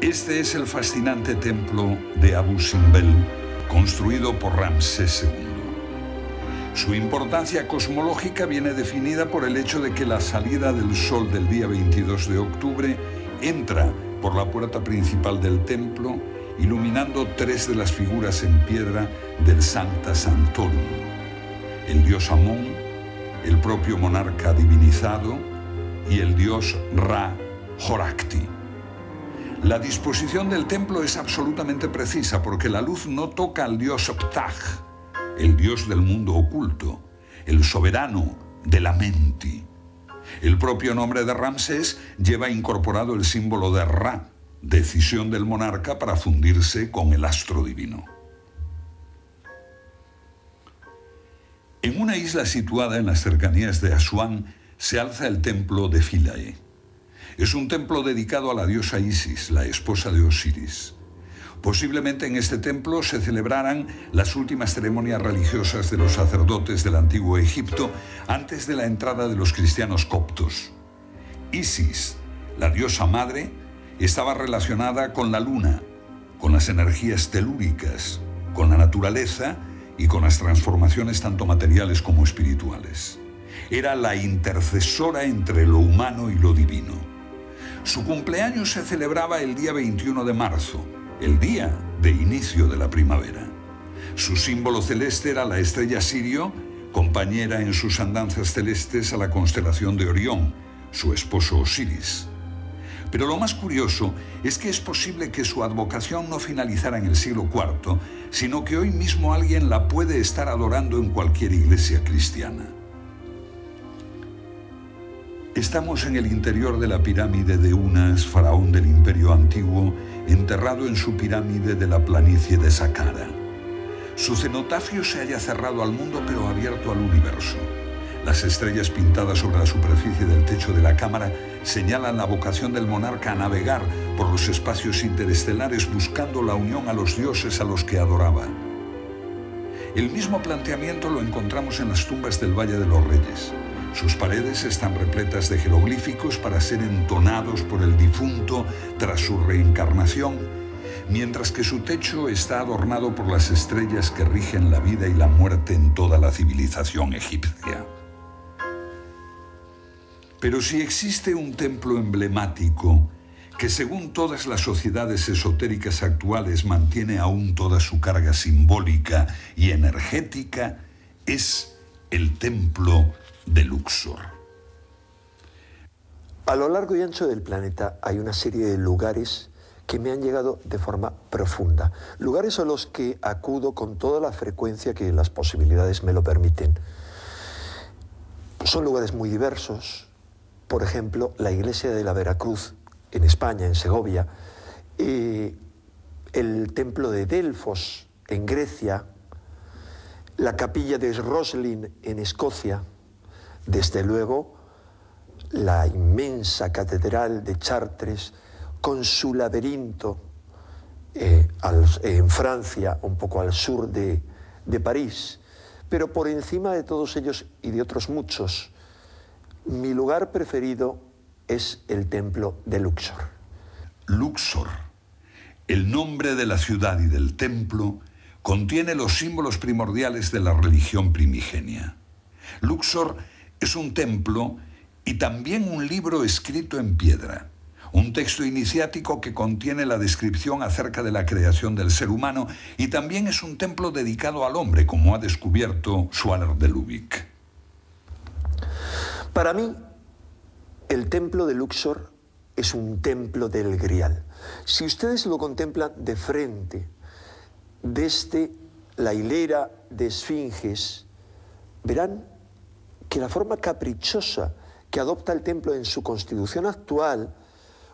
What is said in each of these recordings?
Este es el fascinante templo de Abu Simbel, construido por Ramsés II. Su importancia cosmológica viene definida por el hecho de que la salida del sol del día 22 de octubre entra por la puerta principal del templo, iluminando tres de las figuras en piedra del Sancta Sanctorum: el dios Amón, el propio monarca divinizado y el dios Ra-Horakhti. La disposición del templo es absolutamente precisa porque la luz no toca al dios Ptah, el dios del mundo oculto, el soberano de la Menti. El propio nombre de Ramsés lleva incorporado el símbolo de Ra, decisión del monarca para fundirse con el astro divino. En una isla situada en las cercanías de Asuán se alza el templo de Philae. Es un templo dedicado a la diosa Isis, la esposa de Osiris. Posiblemente en este templo se celebraran las últimas ceremonias religiosas de los sacerdotes del antiguo Egipto antes de la entrada de los cristianos coptos. Isis, la diosa madre, estaba relacionada con la luna, con las energías telúricas, con la naturaleza y con las transformaciones tanto materiales como espirituales. Era la intercesora entre lo humano y lo divino. Su cumpleaños se celebraba el día 21 de marzo, el día de inicio de la primavera. Su símbolo celeste era la estrella Sirio, compañera en sus andanzas celestes a la constelación de Orión, su esposo Osiris. Pero lo más curioso es que es posible que su advocación no finalizara en el siglo IV, sino que hoy mismo alguien la puede estar adorando en cualquier iglesia cristiana. Estamos en el interior de la pirámide de Unas, faraón del Imperio Antiguo, enterrado en su pirámide de la planicie de Saqqara. Su cenotafio se halla cerrado al mundo pero abierto al universo. Las estrellas pintadas sobre la superficie del techo de la cámara señalan la vocación del monarca a navegar por los espacios interestelares buscando la unión a los dioses a los que adoraba. El mismo planteamiento lo encontramos en las tumbas del Valle de los Reyes. Sus paredes están repletas de jeroglíficos para ser entonados por el difunto tras su reencarnación, mientras que su techo está adornado por las estrellas que rigen la vida y la muerte en toda la civilización egipcia. Pero si existe un templo emblemático que, según todas las sociedades esotéricas actuales, mantiene aún toda su carga simbólica y energética, es el templo de Luxor. A lo largo y ancho del planeta hay una serie de lugares que me han llegado de forma profunda. Lugares a los que acudo con toda la frecuencia que las posibilidades me lo permiten. Son lugares muy diversos. Por ejemplo, la iglesia de la Veracruz, en España, en Segovia, el templo de Delfos, en Grecia, la capilla de Roslin, en Escocia, desde luego la inmensa catedral de Chartres, con su laberinto en Francia, un poco al sur de París. Pero por encima de todos ellos y de otros muchos, mi lugar preferido es el templo de Luxor. Luxor, el nombre de la ciudad y del templo, contiene los símbolos primordiales de la religión primigenia. Luxor es un templo y también un libro escrito en piedra, un texto iniciático que contiene la descripción acerca de la creación del ser humano, y también es un templo dedicado al hombre, como ha descubierto Schwaller de Lubick. Para mí, el templo de Luxor es un templo del Grial. Si ustedes lo contemplan de frente, desde la hilera de esfinges, verán que la forma caprichosa que adopta el templo en su constitución actual,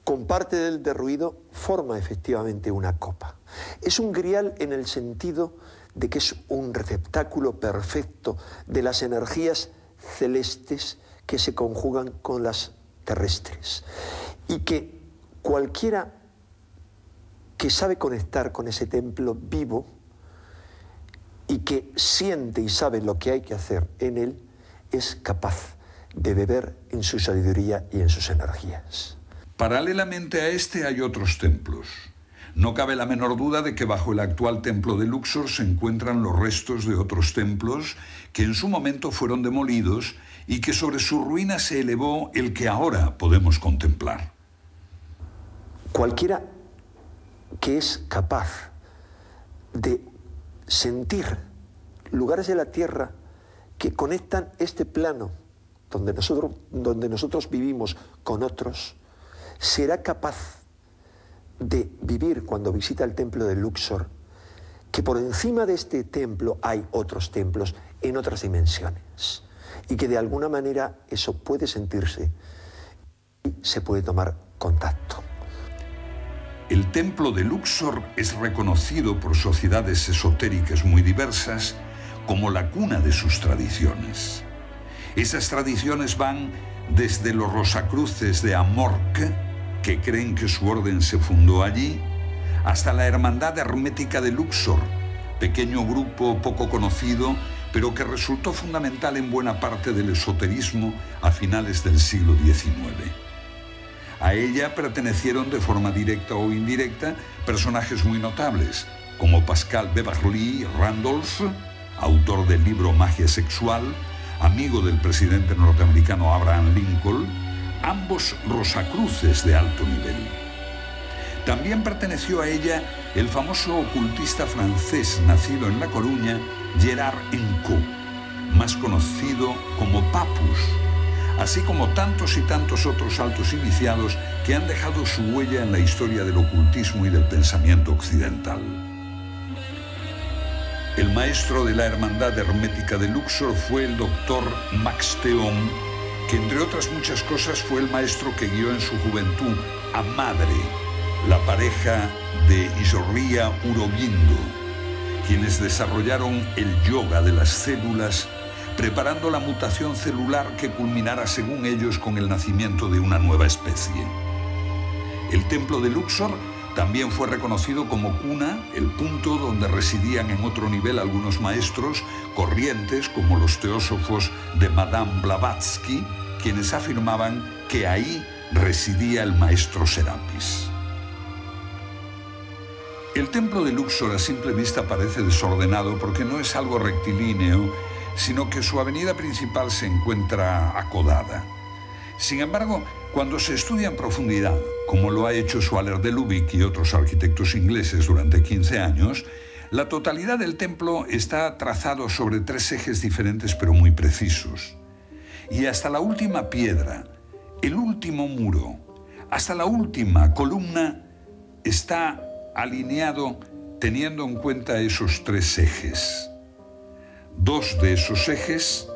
con parte del derruido, forma efectivamente una copa. Es un grial en el sentido de que es un receptáculo perfecto de las energías celestes que se conjugan con las terrestres, y que cualquiera que sabe conectar con ese templo vivo y que siente y sabe lo que hay que hacer en él, es capaz de beber en su sabiduría y en sus energías. Paralelamente a este hay otros templos. No cabe la menor duda de que bajo el actual templo de Luxor se encuentran los restos de otros templos que en su momento fueron demolidos y que sobre sus ruinas se elevó el que ahora podemos contemplar. Cualquiera que es capaz de sentir lugares de la tierra que conectan este plano donde nosotros vivimos con otros, será capaz de vivir cuando visita el templo de Luxor, que por encima de este templo hay otros templos en otras dimensiones y que de alguna manera eso puede sentirse y se puede tomar contacto. El templo de Luxor es reconocido por sociedades esotéricas muy diversas como la cuna de sus tradiciones. Esas tradiciones van desde los Rosacruces de Amorque, que creen que su orden se fundó allí, hasta la Hermandad Hermética de Luxor, pequeño grupo poco conocido, pero que resultó fundamental en buena parte del esoterismo a finales del siglo XIX. A ella pertenecieron de forma directa o indirecta personajes muy notables, como Pascal Beverly Randolph, autor del libro Magia Sexual, amigo del presidente norteamericano Abraham Lincoln, ambos Rosacruces de alto nivel. También perteneció a ella el famoso ocultista francés nacido en La Coruña, Gerard Encaux, más conocido como Papus, así como tantos y tantos otros altos iniciados que han dejado su huella en la historia del ocultismo y del pensamiento occidental. El maestro de la Hermandad Hermética de Luxor fue el doctor Max Theon, que entre otras muchas cosas fue el maestro que guió en su juventud a Madre, la pareja de Isorría Aurobindo, quienes desarrollaron el yoga de las células, preparando la mutación celular que culminara, según ellos, con el nacimiento de una nueva especie. El templo de Luxor también fue reconocido como cuna, el punto donde residían en otro nivel algunos maestros corrientes como los teósofos de Madame Blavatsky, quienes afirmaban que ahí residía el maestro Serapis. El templo de Luxor a simple vista parece desordenado porque no es algo rectilíneo, sino que su avenida principal se encuentra acodada. Sin embargo, cuando se estudia en profundidad, como lo ha hecho Swaller de Lubick y otros arquitectos ingleses durante 15 años, la totalidad del templo está trazado sobre 3 ejes diferentes pero muy precisos. Y hasta la última piedra, el último muro, hasta la última columna está alineado teniendo en cuenta esos 3 ejes. 2 de esos ejes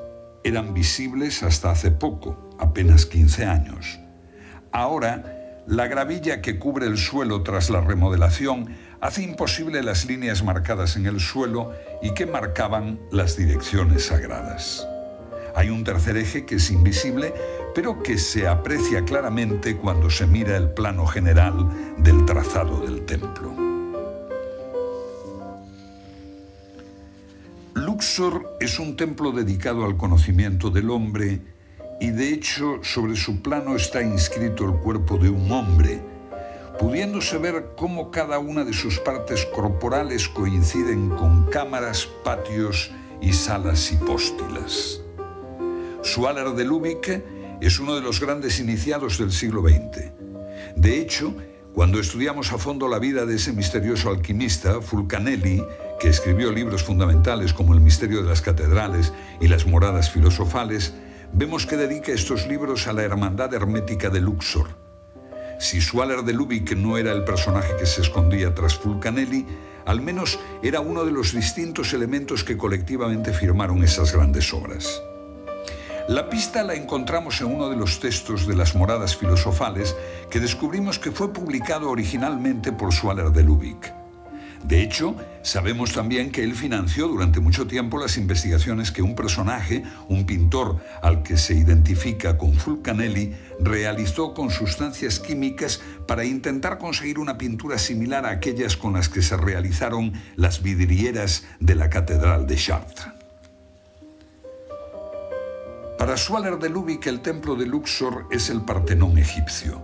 eran visibles hasta hace poco, apenas 15 años. Ahora, la gravilla que cubre el suelo tras la remodelación hace imposible las líneas marcadas en el suelo y que marcaban las direcciones sagradas. Hay un tercer eje que es invisible, pero que se aprecia claramente cuando se mira el plano general del trazado del templo. Luxor es un templo dedicado al conocimiento del hombre y de hecho sobre su plano está inscrito el cuerpo de un hombre, pudiéndose ver cómo cada una de sus partes corporales coinciden con cámaras, patios y salas hipóstilas. Swaller de Lubick es uno de los grandes iniciados del siglo XX. De hecho, cuando estudiamos a fondo la vida de ese misterioso alquimista, Fulcanelli, que escribió libros fundamentales como El misterio de las catedrales y Las moradas filosofales, vemos que dedica estos libros a la Hermandad Hermética de Luxor. Si Swaller de Lubick no era el personaje que se escondía tras Fulcanelli, al menos era uno de los distintos elementos que colectivamente firmaron esas grandes obras. La pista la encontramos en uno de los textos de Las moradas filosofales que descubrimos que fue publicado originalmente por Swaller de Lubick. De hecho, sabemos también que él financió durante mucho tiempo las investigaciones que un personaje, un pintor al que se identifica con Fulcanelli, realizó con sustancias químicas para intentar conseguir una pintura similar a aquellas con las que se realizaron las vidrieras de la Catedral de Chartres. Para Swaller de Lubick, el templo de Luxor es el Partenón egipcio.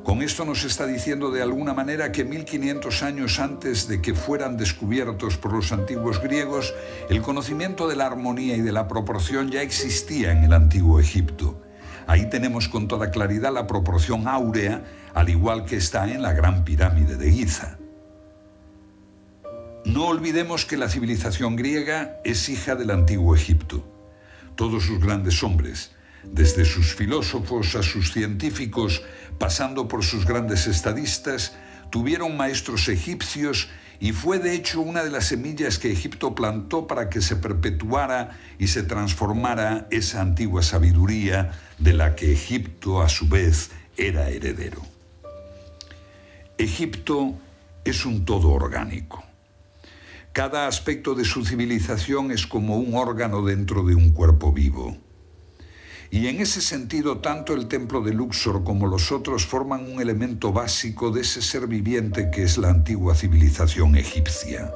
Con esto nos está diciendo de alguna manera que 1500 años antes de que fueran descubiertos por los antiguos griegos, el conocimiento de la armonía y de la proporción ya existía en el antiguo Egipto. Ahí tenemos con toda claridad la proporción áurea, al igual que está en la Gran Pirámide de Giza. No olvidemos que la civilización griega es hija del antiguo Egipto. Todos sus grandes hombres, desde sus filósofos a sus científicos, pasando por sus grandes estadistas, tuvieron maestros egipcios y fue de hecho una de las semillas que Egipto plantó para que se perpetuara y se transformara esa antigua sabiduría de la que Egipto a su vez era heredero. Egipto es un todo orgánico. Cada aspecto de su civilización es como un órgano dentro de un cuerpo vivo. Y en ese sentido, tanto el templo de Luxor como los otros forman un elemento básico de ese ser viviente que es la antigua civilización egipcia.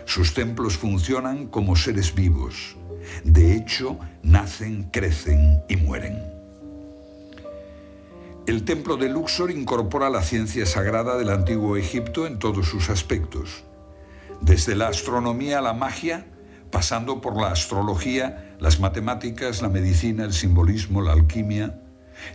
Sus templos funcionan como seres vivos. De hecho, nacen, crecen y mueren. El templo de Luxor incorpora la ciencia sagrada del antiguo Egipto en todos sus aspectos. Desde la astronomía a la magia, pasando por la astrología, las matemáticas, la medicina, el simbolismo, la alquimia.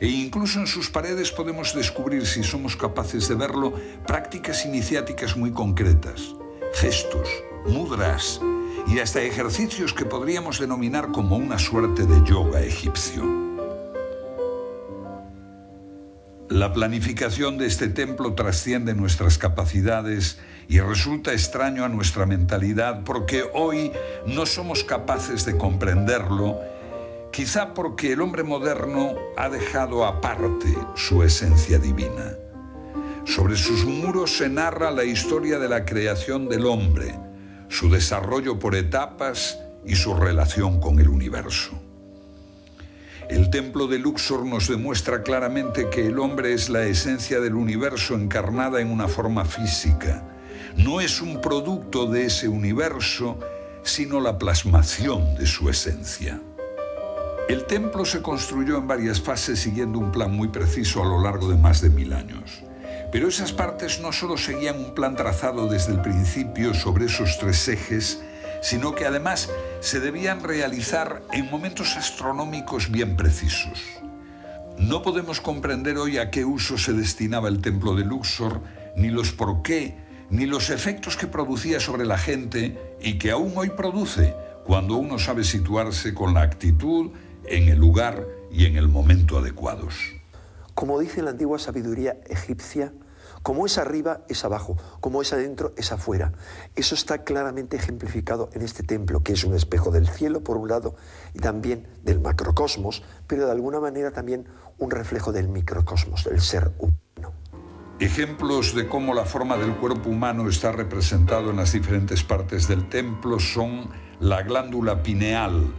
E incluso en sus paredes podemos descubrir, si somos capaces de verlo, prácticas iniciáticas muy concretas, gestos, mudras y hasta ejercicios que podríamos denominar como una suerte de yoga egipcio. La planificación de este templo trasciende nuestras capacidades y resulta extraño a nuestra mentalidad porque hoy no somos capaces de comprenderlo, quizá porque el hombre moderno ha dejado aparte su esencia divina. Sobre sus muros se narra la historia de la creación del hombre, su desarrollo por etapas y su relación con el universo. El templo de Luxor nos demuestra claramente que el hombre es la esencia del universo encarnada en una forma física. No es un producto de ese universo, sino la plasmación de su esencia. El templo se construyó en varias fases siguiendo un plan muy preciso a lo largo de más de 1000 años. Pero esas partes no solo seguían un plan trazado desde el principio sobre esos 3 ejes, sino que además se debían realizar en momentos astronómicos bien precisos. No podemos comprender hoy a qué uso se destinaba el templo de Luxor, ni los por qué, ni los efectos que producía sobre la gente y que aún hoy produce cuando uno sabe situarse con la actitud, en el lugar y en el momento adecuados. Como dice la antigua sabiduría egipcia, como es arriba, es abajo, como es adentro, es afuera. Eso está claramente ejemplificado en este templo, que es un espejo del cielo, por un lado, y también del macrocosmos, pero de alguna manera también un reflejo del microcosmos, del ser humano. Ejemplos de cómo la forma del cuerpo humano está representado en las diferentes partes del templo son la glándula pineal,